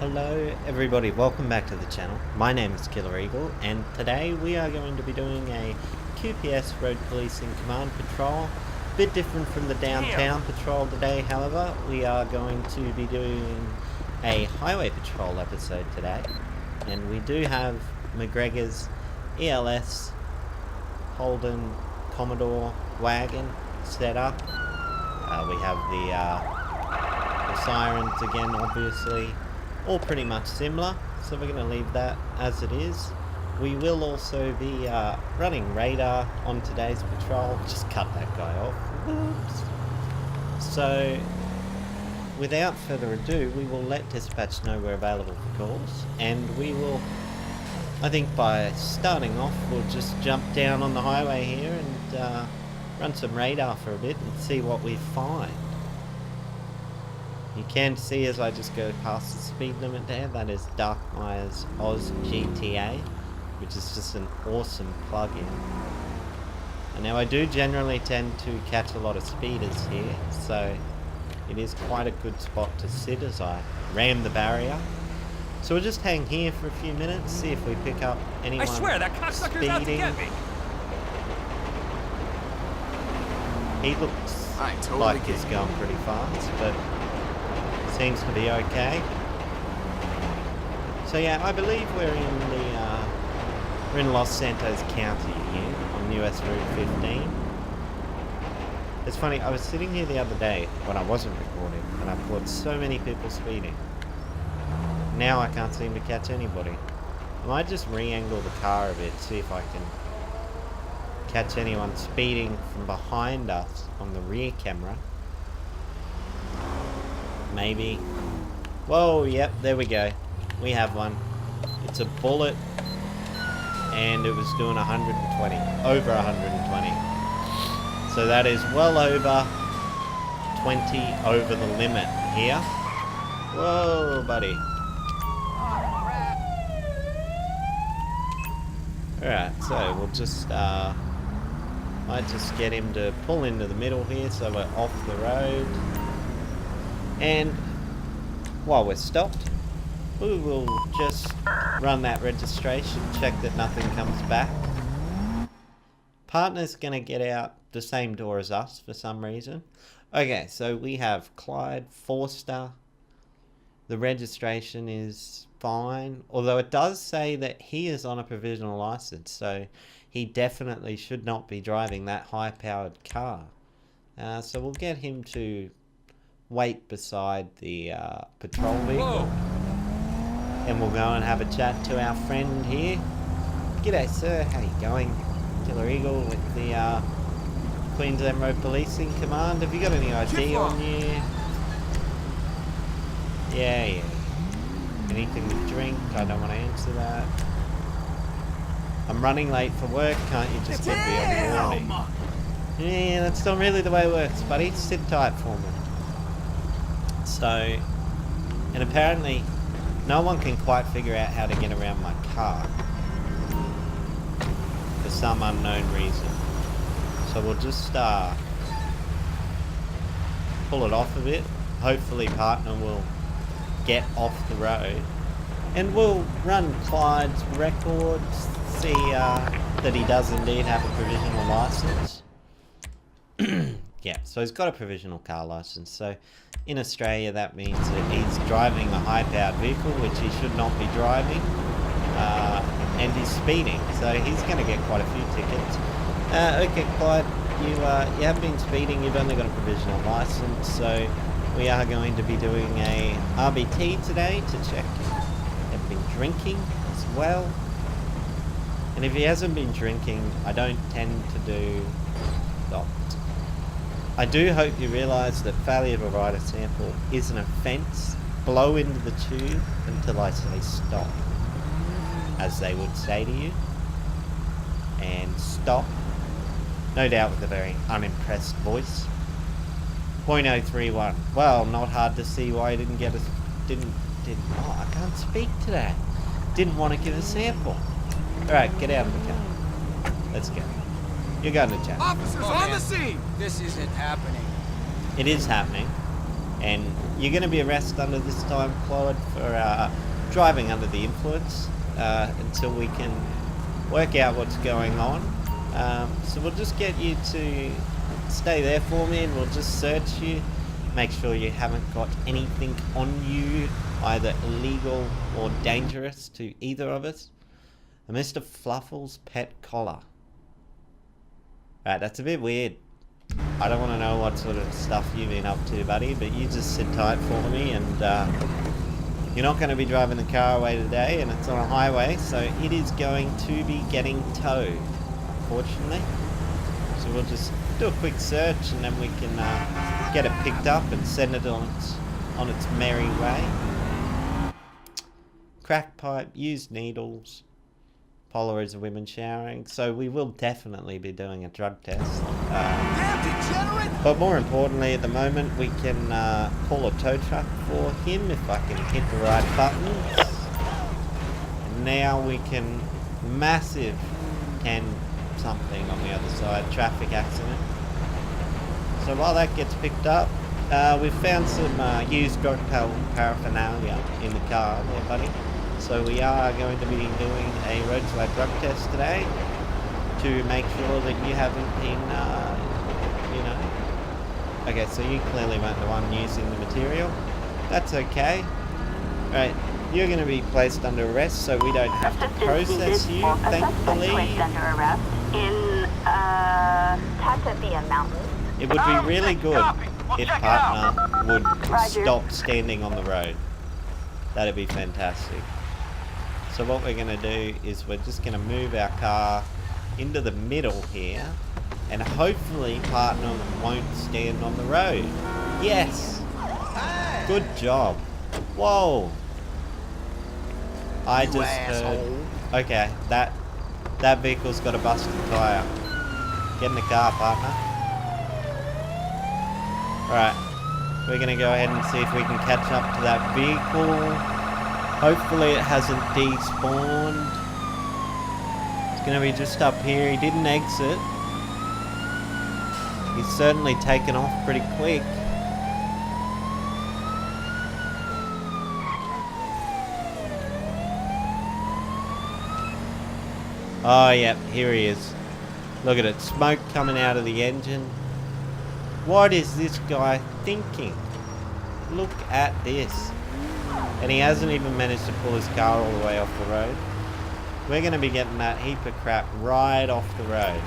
Hello everybody, welcome back to the channel. My name is Killer Eagle and today we are going to be doing a QPS Road Policing Command patrol. A bit different from the downtown patrol today, however. We are going to be doing a highway patrol episode today. And we do have McGregor's ELS Holden Commodore wagon set up. We have the sirens again, obviously. All pretty much similar, so we're going to leave that as it is. We will also be running radar on today's patrol. Just cut that guy off. Oops. So, without further ado, we will let dispatch know we're available for calls, and we will, I think by starting off, we'll just jump down on the highway here and run some radar for a bit and see what we find. You can see as I just go past the speed limit there, that is Darkmire's Oz GTA, which is just an awesome plug-in. And now I do generally tend to catch a lot of speeders here, so it is quite a good spot to sit as I ram the barrier. So we'll just hang here for a few minutes, see if we pick up anyone. I swear that cocksucker's out to get me. He looks like he's going pretty fast, but seems to be okay. So yeah, I believe we're in Los Santos County here on US Route 15. It's funny, I was sitting here the other day when I wasn't recording and I caught so many people speeding. Now I can't seem to catch anybody. I might just re-angle the car a bit, see if I can catch anyone speeding from behind us on the rear camera. Maybe. Whoa, yep, there we go. We have one. It's a Bullet, and it was doing 120. Over 120. So that is well over 20 over the limit here. Whoa, buddy. Alright, so we'll just, might just get him to pull into the middle here so we're off the road. And while we're stopped, we will just run that registration, check that nothing comes back. Partner's going to get out the same door as us for some reason. Okay, so we have Clyde Forster. The registration is fine, although it does say that he is on a provisional license, so he definitely should not be driving that high-powered car. So we'll get him to wait beside the patrol vehicle. Whoa. And we'll go and have a chat to our friend here. G'day sir, how you going? Killer Eagle with the Queensland Road Policing Command. Have you got any ID on you? Yeah. Anything to drink? I don't want to answer that. I'm running late for work, can't you just give me a warning? Yeah, that's not really the way it works, buddy. Sit tight for me. So, and apparently no one can quite figure out how to get around my car for some unknown reason. So we'll just pull it off a bit. Hopefully partner will get off the road and we'll run Clyde's records, see that he does indeed have a provisional license. Yeah, so he's got a provisional car license. So in Australia, that means that he's driving a high-powered vehicle, which he should not be driving, and he's speeding. So he's going to get quite a few tickets. Okay, Clyde, you have been speeding. You've only got a provisional license, so we are going to be doing a RBT today to check if you've been drinking as well. And if he hasn't been drinking, I don't tend to do stopped. I do hope you realise that failure to provide a sample is an offence. Blow into the tube until I say stop, as they would say to you. And stop, no doubt with a very unimpressed voice. .031. Well, not hard to see why I didn't get a... Oh, I can't speak today. Didn't want to give a sample. Alright, get out of the car. Let's go. You're going to chat. Officers on the scene! This isn't happening. It is happening. And you're going to be arrested under this time, Claude, for driving under the influence until we can work out what's going on. So we'll just get you to stay there for me, and we'll just search you, make sure you haven't got anything on you, either illegal or dangerous to either of us. A Mr. Fluffle's pet collar. Right, that's a bit weird. I don't want to know what sort of stuff you've been up to, buddy, but you just sit tight for me, and you're not going to be driving the car away today, and it's on a highway, so it is going to be getting towed, unfortunately. So we'll just do a quick search, and then we can get it picked up and send it on its merry way. Crack pipe, used needles, Polaroids of women showering. So we will definitely be doing a drug test. But more importantly, at the moment, we can call a tow truck for him if I can hit the right buttons. And now we can massive 10 something on the other side, traffic accident. So while that gets picked up, we've found some used drug paraphernalia in the car there, buddy. So we are going to be doing a roadside drug test today to make sure that you haven't been, you know. Okay, so you clearly weren't the one using the material. That's okay. Right, you're going to be placed under arrest, so we don't have to process you, thankfully. Placed under arrest in Tatavia Mountains. It would be really good if partner would stop standing on the road. That'd be fantastic. So what we're going to do is we're just going to move our car into the middle here, and hopefully partner won't stand on the road. Yes! Good job. Whoa! I just heard... Okay, that vehicle's got a busted tyre. Get in the car, partner. Alright, we're going to go ahead and see if we can catch up to that vehicle. Hopefully it hasn't despawned. It's going to be just up here. He didn't exit. He's certainly taken off pretty quick. Oh, yep, here he is. Look at it, smoke coming out of the engine. What is this guy thinking? Look at this. And he hasn't even managed to pull his car all the way off the road. We're going to be getting that heap of crap right off the road.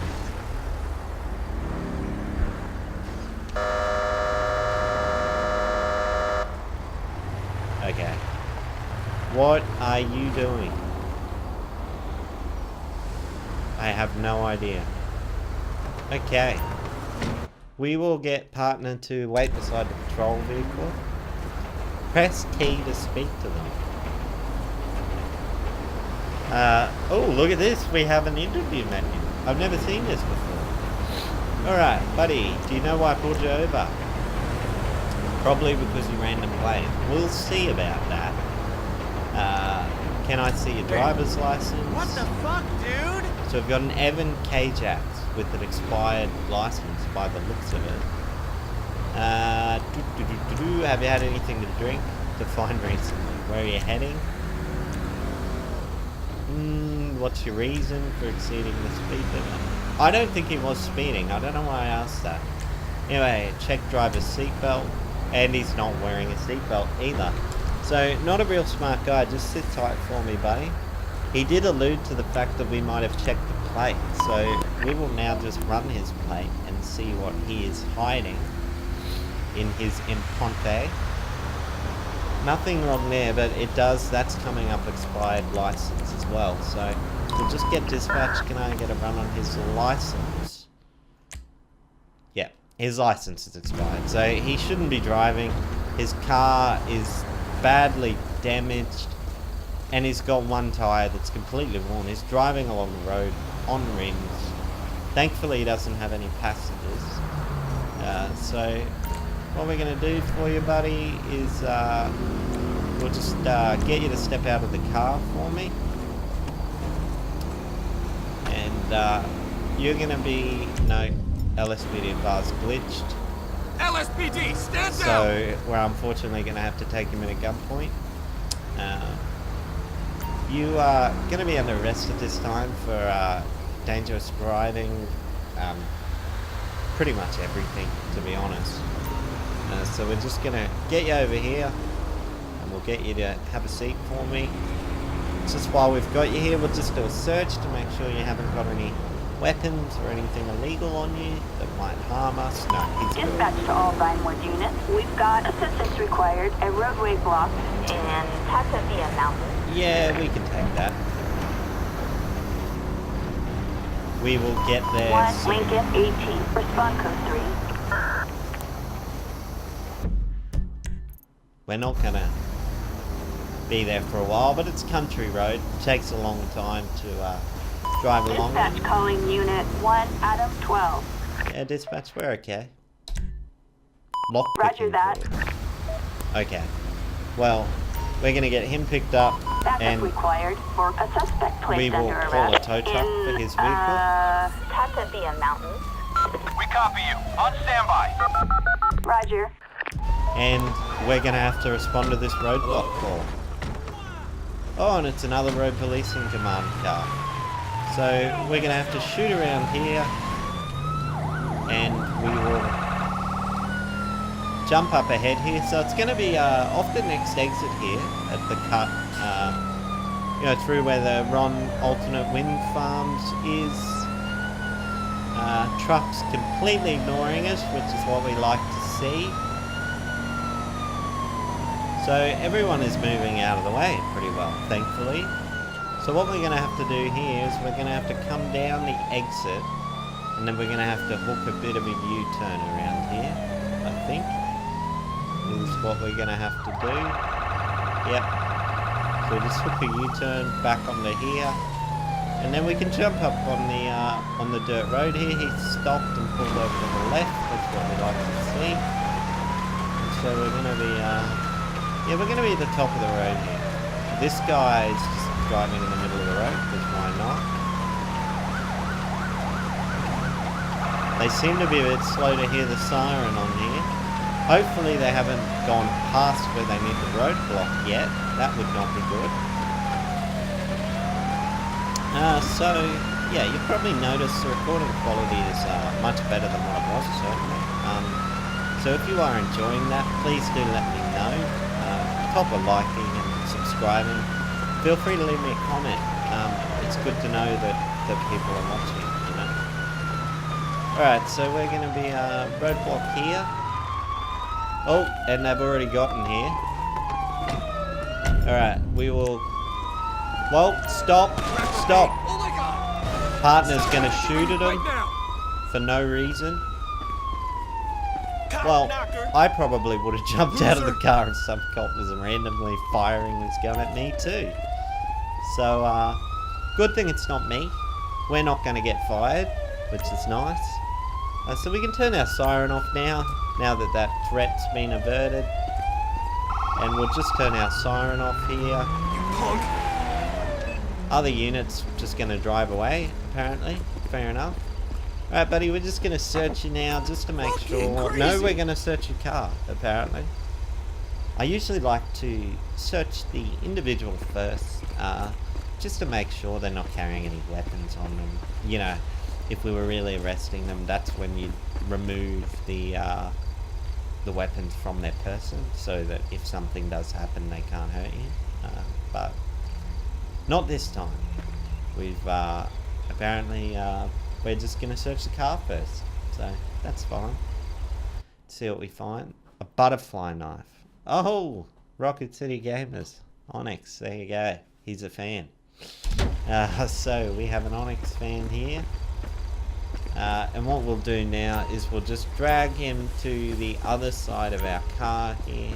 Okay. What are you doing? I have no idea. Okay. We will get partner to wait beside the patrol vehicle. Press T to speak to them. Oh, look at this. We have an interview menu. I've never seen this before. Alright, buddy. Do you know why I pulled you over? Probably because you ran the plate. We'll see about that. Can I see your driver's license? What the fuck, dude? So we've got an Evan K-Jax with an expired license by the looks of it. Have you had anything to drink? Define recently. Where are you heading? What's your reason for exceeding the speed limit? I don't think he was speeding. I don't know why I asked that. Anyway, check driver's seatbelt. And he's not wearing a seatbelt either. So, not a real smart guy. Just sit tight for me, buddy. He did allude to the fact that we might have checked the plate. So, we will now just run his plate and see what he is hiding in his Imponte. Nothing wrong there, but it does, that's coming up expired license as well. So we'll just get dispatched. Can I get a run on his license? Yeah, his license is expired. So he shouldn't be driving. His car is badly damaged and he's got one tyre that's completely worn. He's driving along the road on rims. Thankfully he doesn't have any passengers. So what we're going to do for you, buddy, is we'll just get you to step out of the car for me. And you're going to be... No, LSPDFR's glitched. LSPD, stand down! So we're unfortunately going to have to take him at a gunpoint. You are going to be under arrest at this time for dangerous driving, pretty much everything, to be honest. So we're just going to get you over here, and we'll get you to have a seat for me. Just while we've got you here, we'll just do a search to make sure you haven't got any weapons or anything illegal on you that might harm us. No, he's good. Dispatch to all Vinewood units. We've got assistance required, a roadway block in Tatavia Mountain. Yeah, we can take that. We will get there 1 soon. Lincoln 18. Respond code 3. We're not gonna be there for a while, but it's country road. It takes a long time to drive along. Dispatch calling unit 1 Adam 12. Yeah, dispatch, we're okay. Lock Roger that. Okay. Well, we're gonna get him picked up, Backup and required for a suspect placed we will under call a arrest tow truck for his in vehicle. Tatavia Mountain. We copy you. On standby. Roger. And we're gonna have to respond to this roadblock call. Oh, and it's another Road Policing Command car. So we're gonna have to shoot around here, and we will jump up ahead here. So it's gonna be off the next exit here at the cut, you know, through where the Ron Alternate Wind Farms is. Trucks completely ignoring us, which is what we like to see. So everyone is moving out of the way pretty well, thankfully. So what we're going to have to do here is we're going to have to come down the exit, and then we're going to have to hook a bit of a U-turn around here, I think. Is what we're going to have to do. Yep. So we'll just hook a U-turn back onto here, and then we can jump up on the dirt road here. He's stopped and pulled over to the left. That's what we like to see. And so we're going to be, yeah, we're going to be at the top of the road here. This guy is just driving in the middle of the road, because why not? They seem to be a bit slow to hear the siren on here. Hopefully they haven't gone past where they need the roadblock yet. That would not be good. So, yeah, you probably noticed the recording quality is much better than what it was, certainly. So if you are enjoying that, please do let me know. Top of liking and subscribing. Feel free to leave me a comment. It's good to know that people are watching, you know. Alright, so we're going to be roadblock here. Oh, and they've already gotten here. Alright, we will... Well, stop. Stop. Oh my God. Partner's going to shoot at Right him now. for no reason. Cop Well, knocker. I probably would have jumped out of the car if some cop was randomly firing his gun at me too. So, good thing it's not me. We're not going to get fired, which is nice. So we can turn our siren off now that threat's been averted. And we'll just turn our siren off here. You punk. Other units just going to drive away, apparently. Fair enough. Alright, buddy, we're just going to search you now, just to make sure. Crazy. No, we're going to search your car, apparently. I usually like to search the individual first, just to make sure they're not carrying any weapons on them. You know, if we were really arresting them, that's when you remove the weapons from their person, so that if something does happen, they can't hurt you. But not this time. We've apparently we're just gonna search the car first, so that's fine. See what we find. A butterfly knife. Oh, Rocket City Gamers. Onyx, there you go. He's a fan. So we have an Onyx fan here. And what we'll do now is we'll just drag him to the other side of our car here.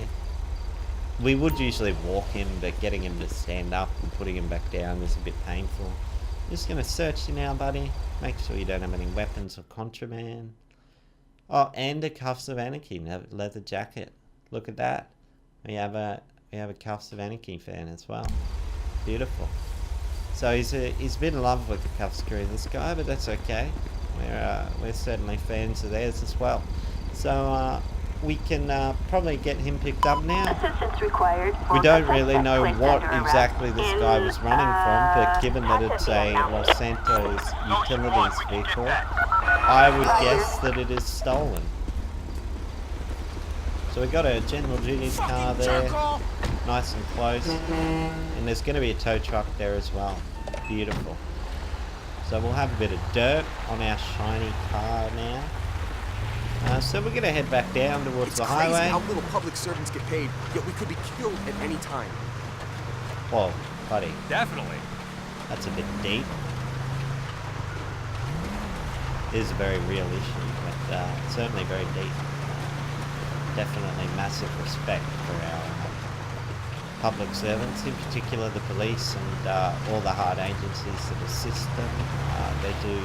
We would usually walk him, but getting him to stand up and putting him back down is a bit painful. Just going to search you now, buddy. Make sure you don't have any weapons or contraband. Oh, and a Cuffs of Anarchy leather jacket. Look at that. We have a Cuffs of Anarchy fan as well. Beautiful. So he's been in love with the Cuffs crew, this guy, but that's okay. We're certainly fans of theirs as well. So we can probably get him picked up now. Assistance required. We don't really Suspect know placed what under exactly this guy was arrest running from, but given that Pasadena it's a Mountain. Los Santos Notion one, utilities we can get vehicle, that. I would guess that it is stolen. So we got a general duties car there, nice and close, and there's going to be a tow truck there as well. Beautiful. So we'll have a bit of dirt on our shiny car now. So we're going to head back down towards the highway. It's crazy how little public servants get paid, yet we could be killed at any time. Whoa, buddy, Definitely. that's a bit deep. It is a very real issue, but certainly very deep. Definitely massive respect for our public servants, in particular the police and all the hard agencies that assist them. They do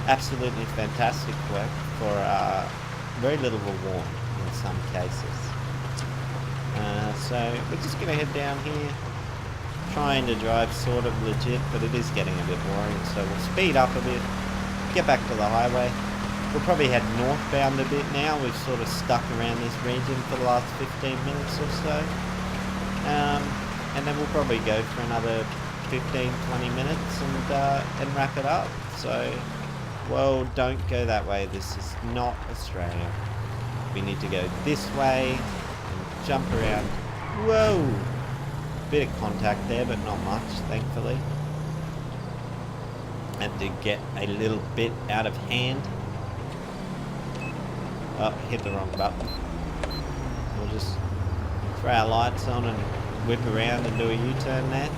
absolutely fantastic work for very little reward in some cases. So we're just going to head down here, trying to drive sort of legit, but it is getting a bit boring, so we'll speed up a bit, get back to the highway. We'll probably head northbound a bit now. We've sort of stuck around this region for the last 15 minutes or so. And then we'll probably go for another 15-20 minutes and wrap it up. So, well, don't go that way. This is not Australia. We need to go this way and jump around. Whoa! Bit of contact there, but not much, thankfully. Had to get a little bit out of hand. Oh, hit the wrong button. We'll just throw our lights on and whip around and do a U-turn there.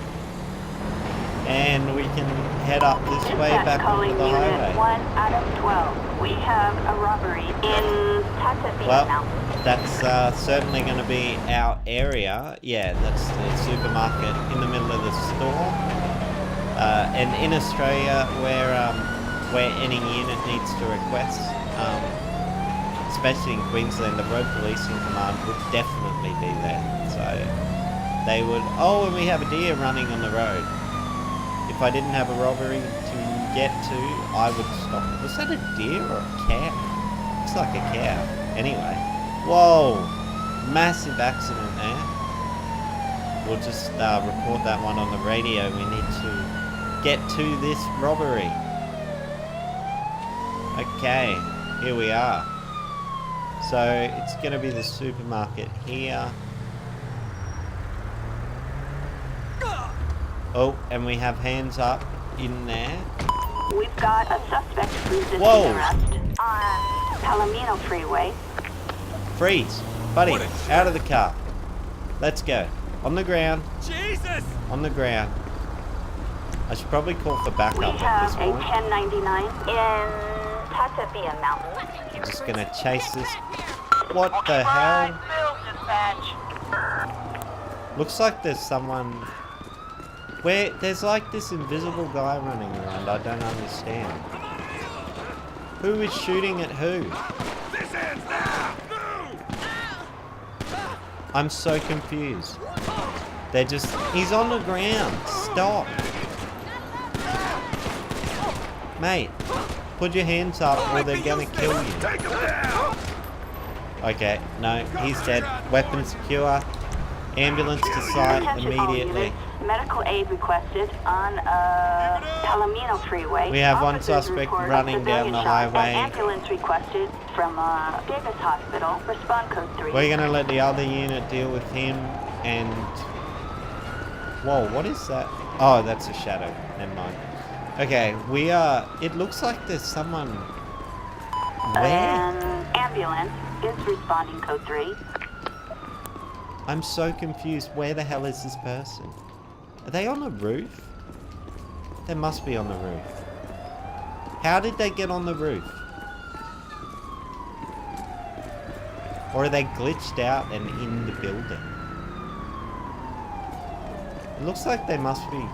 And we can head up this way back onto the highway. 1 out of 12. We have a robbery in Pasadena Well, Mountain. that's certainly going to be our area. Yeah, that's the supermarket in the middle of the store. And in Australia, where any unit needs to request, especially in Queensland, the Road Policing Command would definitely be there. So they would. Oh, and we have a deer running on the road. If I didn't have a robbery to get to, I would stop. Was that a deer or a cow? Looks like a cow. Anyway, whoa, massive accident there. We'll just report that one on the radio. We need to get to this robbery. Okay, here we are. So it's going to be the supermarket here. Oh, and we have hands up in there. We've got a suspect resisting Whoa. arrest on Palomino Freeway. Freeze, buddy, out of the car. Let's go. On the ground. Jesus! On the ground. I should probably call for We backup at have this a point. 1099 in Pasadena Mountain. Just gonna chase this. What the hell? Looks like there's someone. Where there's like this invisible guy running around. I don't understand. Who is shooting at who? This ends now! I'm so confused. They're just. He's on the ground. Stop. Mate, put your hands up or they're gonna kill you. Take him down! Okay, no, he's dead. Weapon secure. Ambulance to site Attention all immediately. units. Medical aid requested on Palomino Freeway. We have one Officers suspect report running civilian down the shot. An highway. ambulance requested from Davis Hospital. Respond code 3. We're gonna let the other unit deal with him and... Whoa, what is that? Oh, that's a shadow. Never mind. Okay, we are... It looks like there's someone... Where? An ambulance is responding code 3. I'm so confused. Where the hell is this person? Are they on the roof? They must be on the roof. How did they get on the roof? Or are they glitched out and in the building? It looks like they must be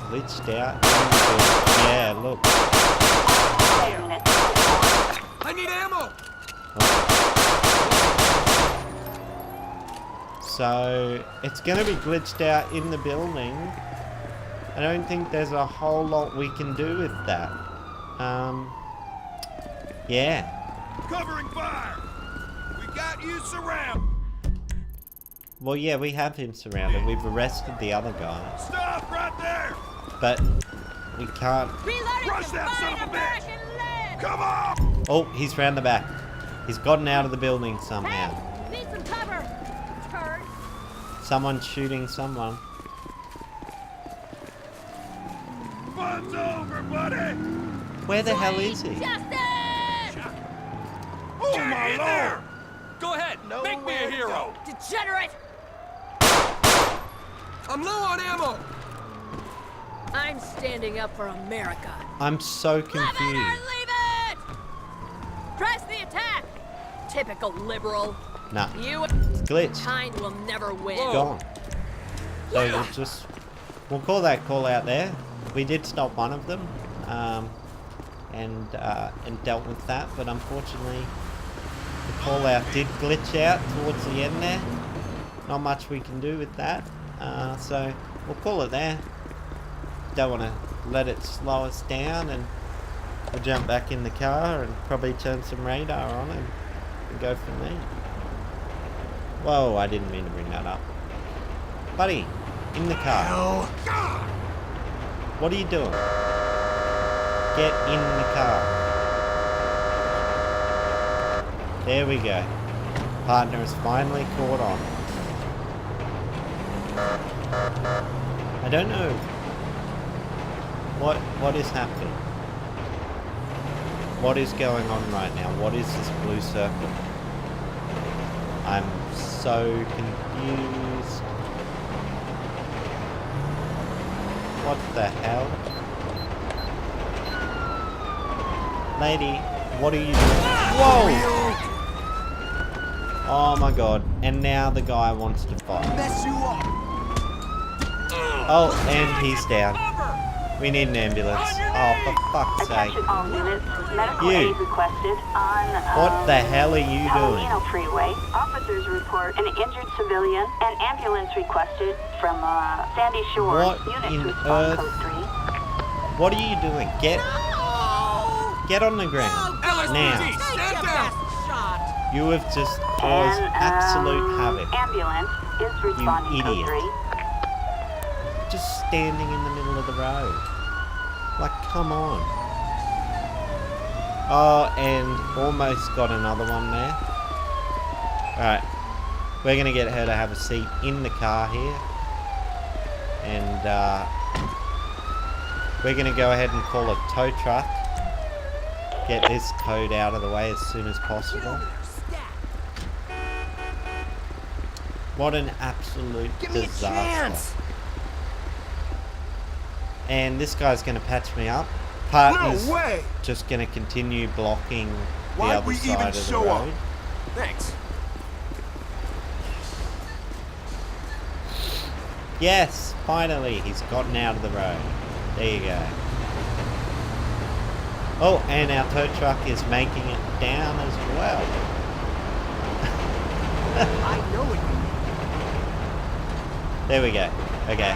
glitched out in the building. Yeah, look. I need ammo! So, it's going to be glitched out in the building. I don't think there's a whole lot we can do with that. Yeah. Covering fire! got you surrounded. Well, yeah, we have him surrounded. We've arrested the other guy. Stop right there. But we can't... Rush that son of a bitch. Come on. Oh, he's round the back. He's gotten out of the building somehow. Need some cover. Turd. Someone's shooting someone. Fun's over, buddy. Where the hell is he? Justice! Oh, my lord. Go ahead, make me a hero. Degenerate! I'm low on ammo. I'm standing up for America. I'm so Live it or confused. leave it! Press the attack! Typical liberal. Nah, You it's glitched. kind will never win. Gone. So we'll call that call out there. We did stop one of them, and dealt with that, but unfortunately the call out did glitch out towards the end there. Not much we can do with that, so we'll call it there. Don't want to let it slow us down, and we'll jump back in the car and probably turn some radar on and go from there. Whoa, I didn't mean to bring that up. Buddy, in the car. What are you doing? Get in the car. There we go. Partner is finally caught on. I don't know what is happening. What is going on right now? What is this blue circle? I'm so confused. What the hell? Lady, what are you doing? Whoa! Oh my god. And now the guy wants to fight. Mess you up. Oh, and he's down. We need an ambulance. Oh, for fuck's sake. Attention all units. Medical You. aid requested on What the hell are you doing? Palomino Freeway. Officers report an injured civilian. An ambulance requested from Sandy Shores. What Unit in to respond earth? code 3. What are you doing? Get on the ground. LSPD, Now. stand down. You have just caused And, absolute havoc. Ambulance is responding code idiot. 3. Just standing in the middle of the road. Like, come on. Oh, and almost got another one there. Alright. We're going to get her to have a seat in the car here. And, we're going to go ahead and call a tow truck. Get this towed out of the way as soon as possible. What an absolute Give me a disaster. chance. And this guy's going to patch me up. Partner's No way. just going to continue blocking the Why'd other we side even of the show up? road. Thanks. Yes, finally, he's gotten out of the road. There you go. Oh, and our tow truck is making it down as well. I know it. There we go. Okay.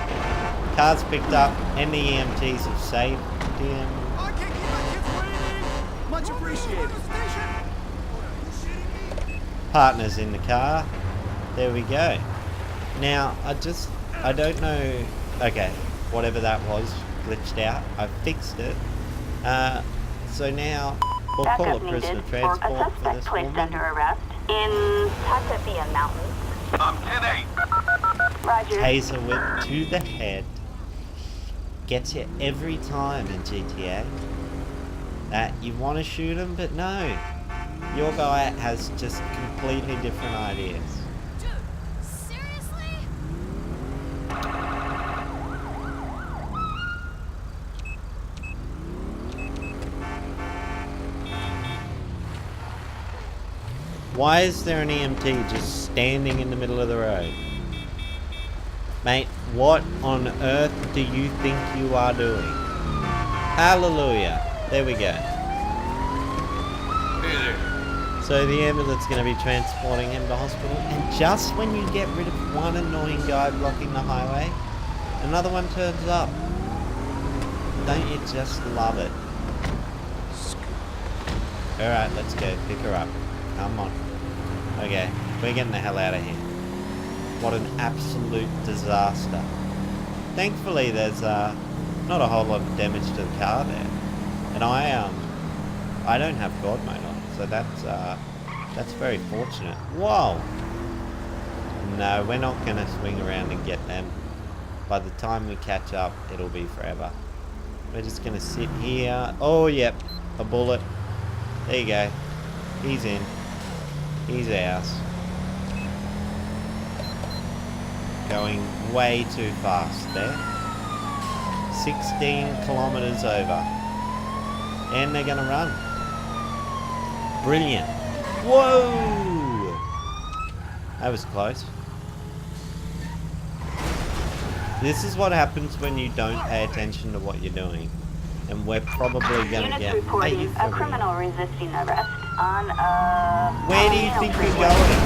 Car's picked up and the EMTs have saved him. I can't keep my kids waiting. Much appreciated. Partner's in the car. There we go. Now, I don't know. Okay, whatever that was, glitched out. I fixed it. So now, we'll call Backup a prisoner needed for a transport for suspect this placed woman. under arrest in Tatapia Mountains. I'm 10-8. Roger. Taser whip to the head. Gets you every time in GTA. That you want to shoot him, but no. Your guy has just completely different ideas. Dude, seriously? Why is there an EMT just standing in the middle of the road? Mate, what on earth do you think you are doing? Hallelujah. There we go. Hey there. So the ambulance is going to be transporting him to hospital, and just when you get rid of one annoying guy blocking the highway, another one turns up. Don't you just love it? Alright, let's go. Pick her up. Come on. Okay, we're getting the hell out of here. What an absolute disaster. Thankfully, there's not a whole lot of damage to the car there. And I don't have God mode on, so that's very fortunate. Whoa! No, we're not going to swing around and get them. By the time we catch up, it'll be forever. We're just going to sit here. Oh, yep. A bullet. There you go. He's in. He's ours. Going way too fast there. 16 kilometers over. And they're going to run. Brilliant. Whoa! That was close. This is what happens when you don't pay attention to what you're doing. And we're probably going to get... reporting a criminal resisting arrest on Where do you think you're going?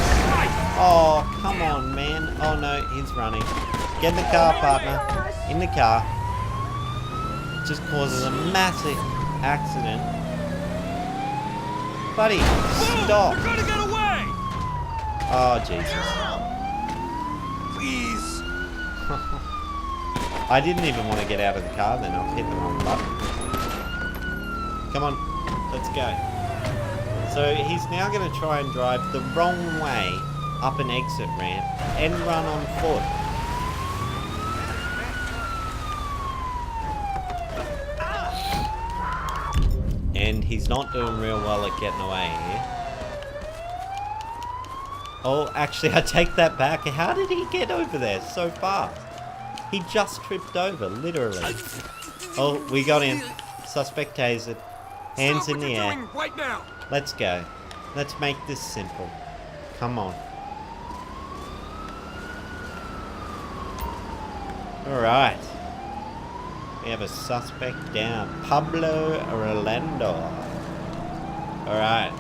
Oh, come on, man. Oh, no, he's running. Get in the car, partner. In the car. Just causes a massive accident. Buddy, stop. You're gonna get away! Oh, Jesus. Please. I didn't even want to get out of the car then. I've hit the wrong button. Come on, let's go. So he's now going to try and drive the wrong way up an exit ramp and run on foot. And he's not doing real well at getting away here. Oh, actually, I take that back. How did he get over there so fast? He just tripped over, literally. Oh, we got him. Suspect tasered. Hands in the air. Right now. Let's go. Let's make this simple. Come on. Alright. We have a suspect down. Pablo Rolando. Alright.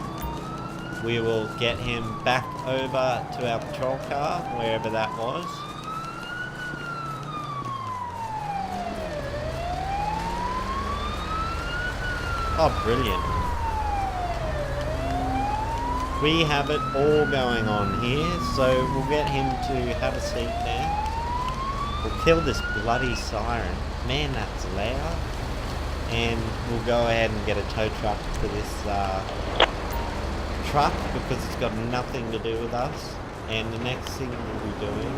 We will get him back over to our patrol car, wherever that was. Oh, brilliant. We have it all going on here, so we'll get him to have a seat there. We'll kill this bloody siren. Man, that's loud. And we'll go ahead and get a tow truck for this truck, because it's got nothing to do with us. And the next thing we'll be doing,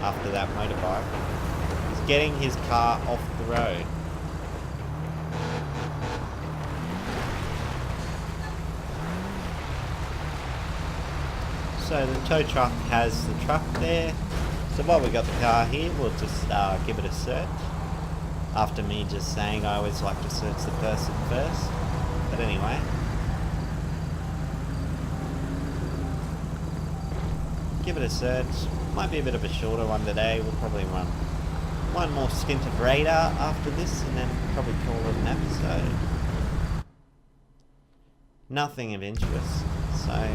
after that motorbike, is getting his car off the road. So the tow truck has the truck there. So while we got the car here, we'll just give it a search. After me just saying I always like to search the person first. But anyway. Give it a search. Might be a bit of a shorter one today. We'll probably run one more stint of radar after this and then probably call it an episode. Nothing of interest. So...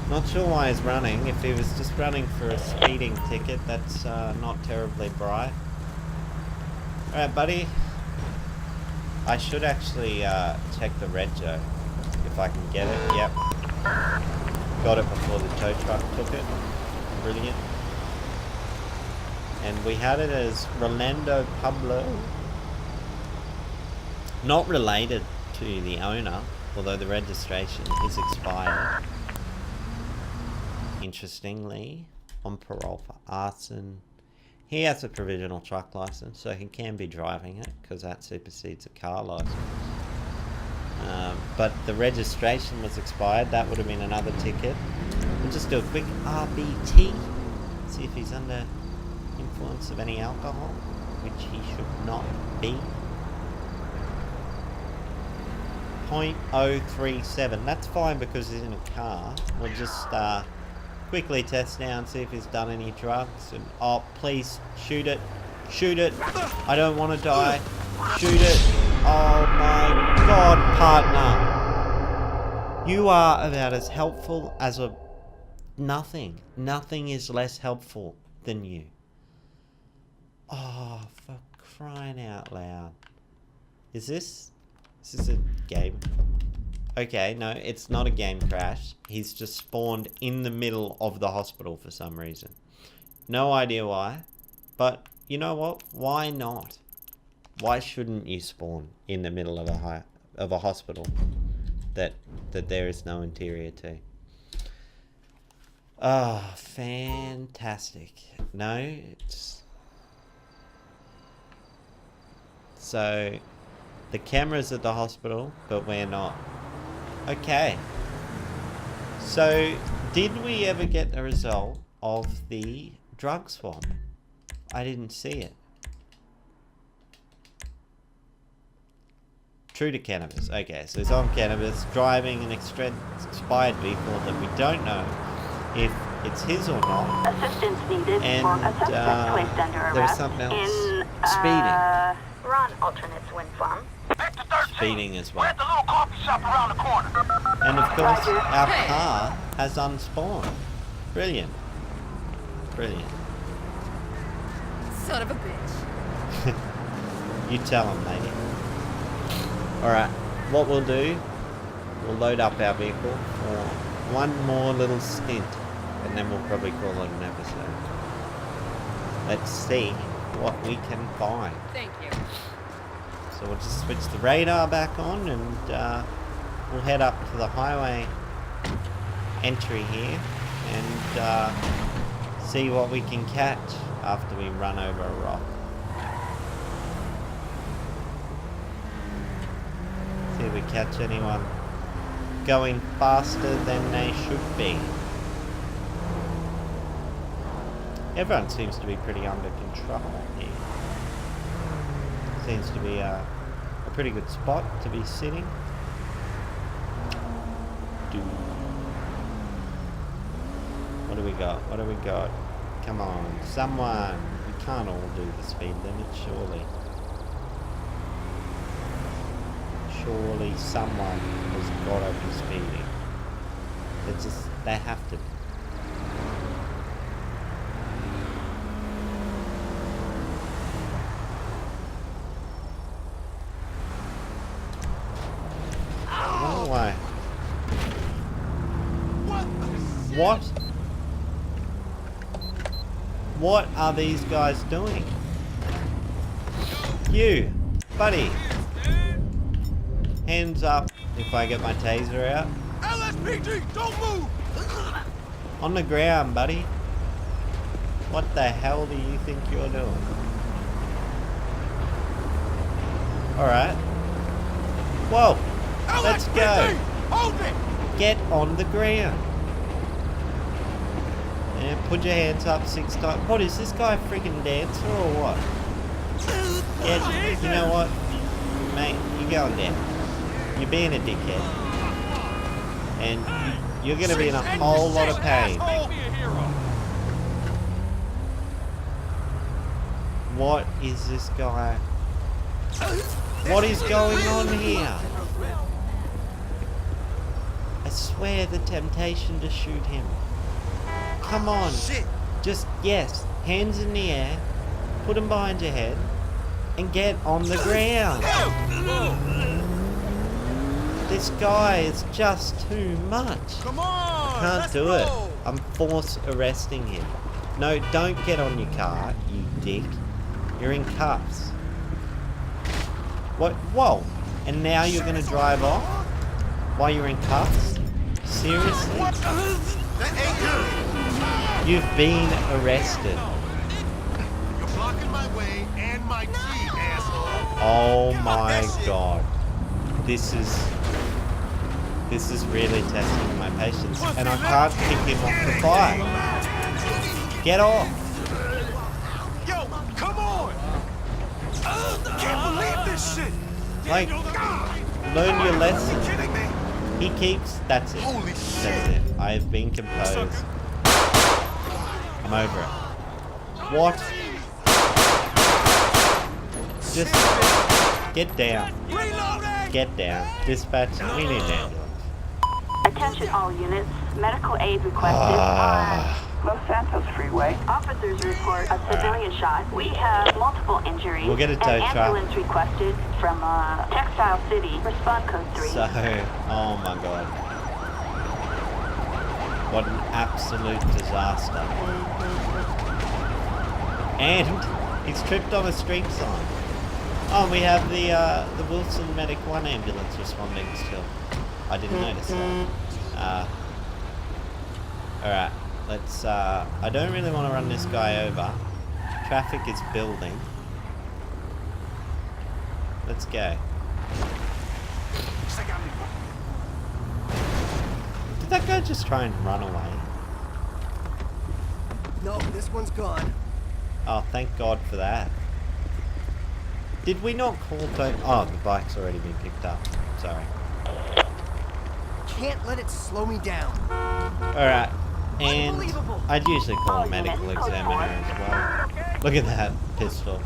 not sure why he's running. If he was just running for a speeding ticket, that's not terribly bright. Alright, buddy. I should actually check the rego, if I can get it. Yep. Got it before the tow truck took it. Brilliant. And we had it as Rolando Pablo. Not related to the owner, although the registration is expired. Interestingly, on parole for arson. He has a provisional truck license, so he can be driving it, because that supersedes a car license. But the registration was expired. That would have been another ticket. We'll just do a quick RBT. See if he's under influence of any alcohol, which he should not be. 0.037. That's fine because he's in a car. We'll just quickly test now and see if he's done any drugs. And oh, please shoot it, shoot it. I don't want to die. Shoot it. Oh my God, partner. You are about as helpful as a nothing. Nothing is less helpful than you. Oh, for crying out loud. Is this a game? Okay, no, it's not a game crash. He's just spawned in the middle of the hospital for some reason. No idea why. But you know what? Why not? Why shouldn't you spawn in the middle of a hospital that there is no interior to? Oh, fantastic. No, it's... So, the camera's at the hospital, but we're not. Okay. So, did we ever get the result of the drug swap? I didn't see it. True to cannabis. Okay, so it's on cannabis, driving an expired vehicle that we don't know if it's his or not. Assistance needed And for a suspect placed under arrest. there's something else. In, Speeding. we're on alternates wind farm. Victor 13. Speeding as We're well. at the little coffee shop around the corner. And of course, Roger. our car has unspawned. Brilliant. Brilliant. Son of a bitch. You tell him, lady. Alright, what we'll do, we'll load up our vehicle for one more little stint, and then we'll probably call it an episode. Let's see what we can find. Thank you. So we'll just switch the radar back on, and we'll head up to the highway entry here, and see what we can catch after we run over a rock. See if we catch anyone going faster than they should be. Everyone seems to be pretty under control here. Seems to be a pretty good spot to be sitting. What do we got? What do we got? Come on, someone. We can't all do the speed limit, surely. Surely someone has got to be speeding. It's just, they have to. Run away. What? What are these guys doing? You, buddy. Hands up if I get my taser out. LSPD, don't move! On the ground, buddy. What the hell do you think you're doing? Alright. Whoa. Let's go. LSPD, hold it! Get on the ground. And put your hands up 6 times. What, is this guy a freaking dancer or what? Yeah, you know what? Mate, you're going down. You're being a dickhead. And you're going to be in a whole lot of pain. Make me a hero. What is this guy? What is going on here? I swear the temptation to shoot him. Come on. Just, yes, hands in the air, put them behind your head, and get on the ground. This guy is just too much. Come on! Can't do it. I'm force arresting him. No, don't get on your car, you dick. You're in cuffs. What? Whoa. And now you're going to drive off? While you're in cuffs? Seriously? That ain't good. You've been arrested. You're blocking my way and my key, asshole. Oh my god. This is really testing my patience. And I can't kick him off the bike. Get off. Yo, come on! Can't believe this shit! Like, learn your lesson. You kidding me? He keeps... That's it. Holy That's shit! it. I have been composed. I'm over it. What? Just... Get down. Get down. Dispatch, we need an ambulance. Attention all units. Medical aid requested on Los Santos Freeway. Officers report a civilian shot. We have multiple injuries. We'll get a tow An truck. ambulance requested from Textile City. Respond code 3. So, oh my god. What an absolute disaster. And he's tripped on a street sign. Oh, and we have the Wilson Medic 1 ambulance responding still. I didn't notice that. Alright, let's, I don't really want to run this guy over. Traffic is building. Let's go. Did that guy just try and run away? No, this one's gone. Oh, thank God for that. Did we not call to... Oh, the bike's already been picked up. Sorry. Can't let it slow me down. Alright, and I'd usually call a medical examiner as well. Look at that pistol.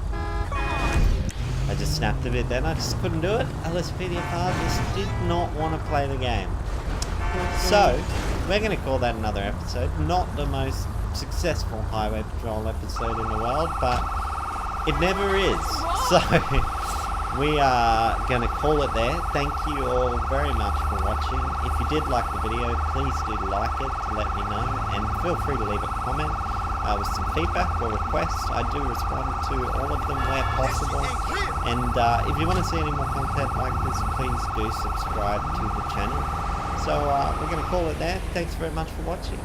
I just snapped a bit then, I just couldn't do it. LSPDFR just did not want to play the game. So, we're going to call that another episode. Not the most successful highway patrol episode in the world, but it never is. So, we are going to call it there. Thank you all very much for watching. If you did like the video, please do like it to let me know, and feel free to leave a comment with some feedback or requests. I do respond to all of them where possible. And if you want to see any more content like this, please do subscribe to the channel. So we're going to call it there. Thanks very much for watching.